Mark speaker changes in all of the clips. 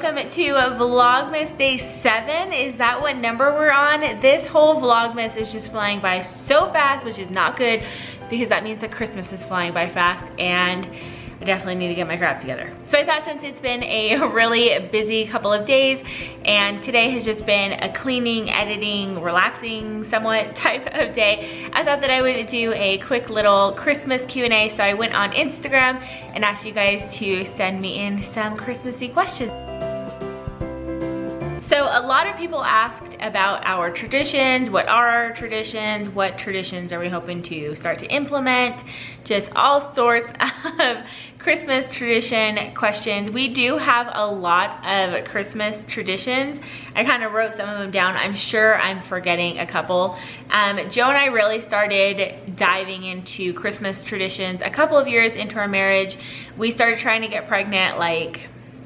Speaker 1: welcome to Vlogmas Day 7. Is that what number we're on? This whole Vlogmas is just flying by so fast, which is not good because that means that Christmas is flying by fast and I definitely need to get my crap together. So I thought since it's been a really busy couple of days and today has just been a cleaning, editing, relaxing somewhat type of day, I thought that I would do a quick little Christmas Q&A. So I went on Instagram and asked you guys to send me in some Christmassy questions. So a lot of people asked about our traditions. What are our traditions? What traditions are we hoping to start to implement? Just all sorts of Christmas tradition questions. We do have a lot of Christmas traditions. I kind of wrote some of them down. I'm sure I'm forgetting a couple. Joe and I really started diving into Christmas traditions a couple of years into our marriage. We started trying to get pregnant like,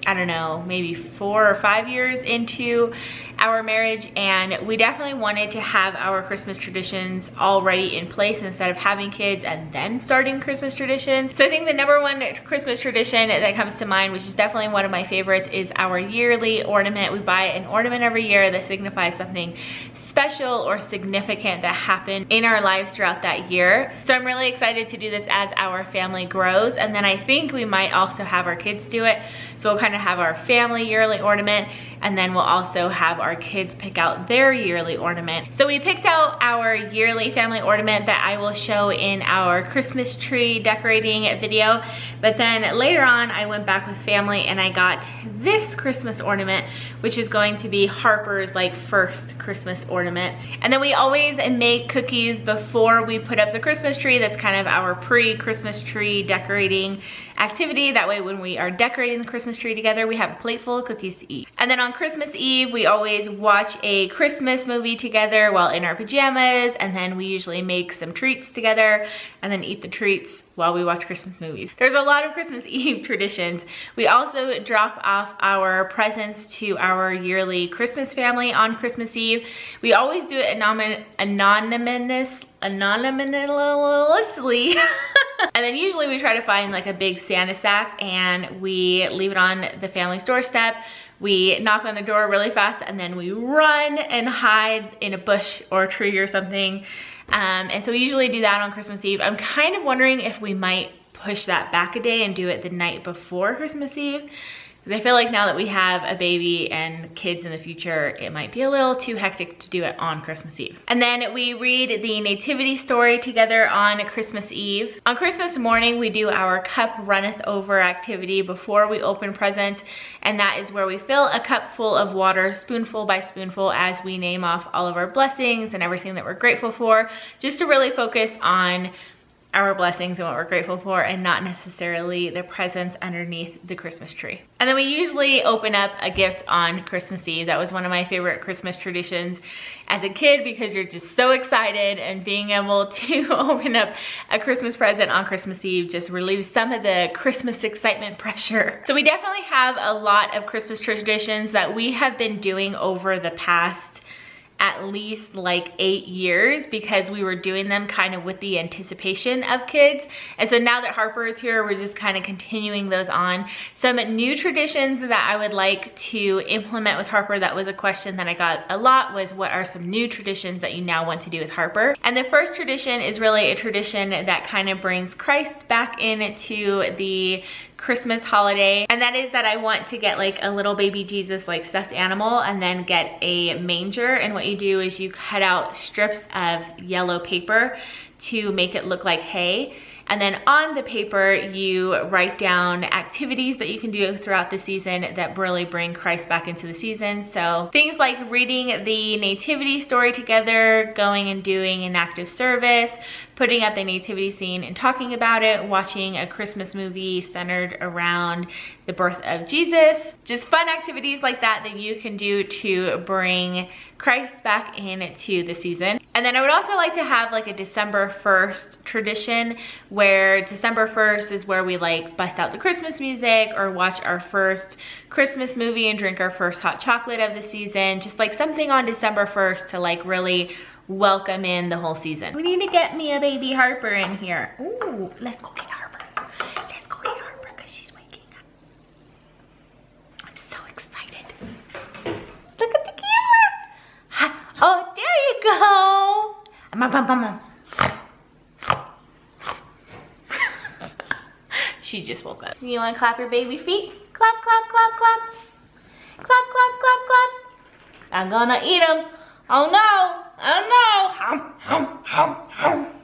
Speaker 1: I don't know, maybe 4 or 5 years into our marriage, and we definitely wanted to have our Christmas traditions already in place instead of having kids and then starting Christmas traditions. So I think the number one Christmas tradition that comes to mind, which is definitely one of my favorites, is our yearly ornament. We buy an ornament every year that signifies something special or significant that happened in our lives throughout that year. So I'm really excited to do this as our family grows, and then I think we might also have our kids do it. So we'll kind of have our family yearly ornament, and then we'll also have our kids pick out their yearly ornament. So we picked out our yearly family ornament that I will show in our Christmas tree decorating video. But then later on, I went back with family and I got this Christmas ornament, which is going to be Harper's like first Christmas ornament. And then we always make cookies before we put up the Christmas tree. That's kind of our pre-Christmas tree decorating activity. That way when we are decorating the Christmas tree together, we have a plate full of cookies to eat. And then on Christmas Eve, we always watch a Christmas movie together while in our pajamas, and then we usually make some treats together and then eat the treats while we watch Christmas movies. There's a lot of Christmas Eve traditions. We also drop off our presents to our yearly Christmas family on Christmas Eve. We always do it anonymously. And then usually we try to find like a big Santa sack and we leave it on the family's doorstep. We knock on the door really fast and then we run and hide in a bush or a tree or something. And so we usually do that on Christmas Eve. I'm kind of wondering if we might push that back a day and do it the night before Christmas Eve. Because I feel like now that we have a baby and kids in the future, it might be a little too hectic to do it on Christmas Eve. And then we read the nativity story together on Christmas Eve. On Christmas morning, we do our cup runneth over activity before we open presents. And that is where we fill a cup full of water, spoonful by spoonful, as we name off all of our blessings and everything that we're grateful for, just to really focus on our blessings and what we're grateful for and not necessarily the presents underneath the Christmas tree. And then we usually open up a gift on Christmas Eve. That was one of my favorite Christmas traditions as a kid because you're just so excited, and being able to open up a Christmas present on Christmas Eve just relieves some of the Christmas excitement pressure. So we definitely have a lot of Christmas traditions that we have been doing over the past at least like 8 years because we were doing them kind of with the anticipation of kids. And so now that Harper is here, we're just kind of continuing those on. Some new traditions that I would like to implement with Harper, that was a question that I got a lot, was what are some new traditions that you now want to do with Harper? And the first tradition is really a tradition that kind of brings Christ back into the Christmas holiday, and that is that I want to get like a little baby Jesus like stuffed animal and then get a manger. And what you do is you cut out strips of yellow paper to make it look like hay. And then on the paper, you write down activities that you can do throughout the season that really bring Christ back into the season. So things like reading the nativity story together, going and doing an act of service, putting up the nativity scene and talking about it, watching a Christmas movie centered around the birth of Jesus. Just fun activities like that that you can do to bring Christ back into the season. And then I would also like to have like a December 1st tradition where December 1st is where we like bust out the Christmas music or watch our first Christmas movie and drink our first hot chocolate of the season. Just like something on December 1st to like really welcome in the whole season. We need to get me a baby Harper in here. Ooh, let's go get Harper. Let's go get Harper because she's waking up. I'm so excited. She just woke up. You wanna clap your baby feet? Clap, clap, clap, clap. Clap, clap, clap, clap. I'm gonna eat them. Oh no, oh no.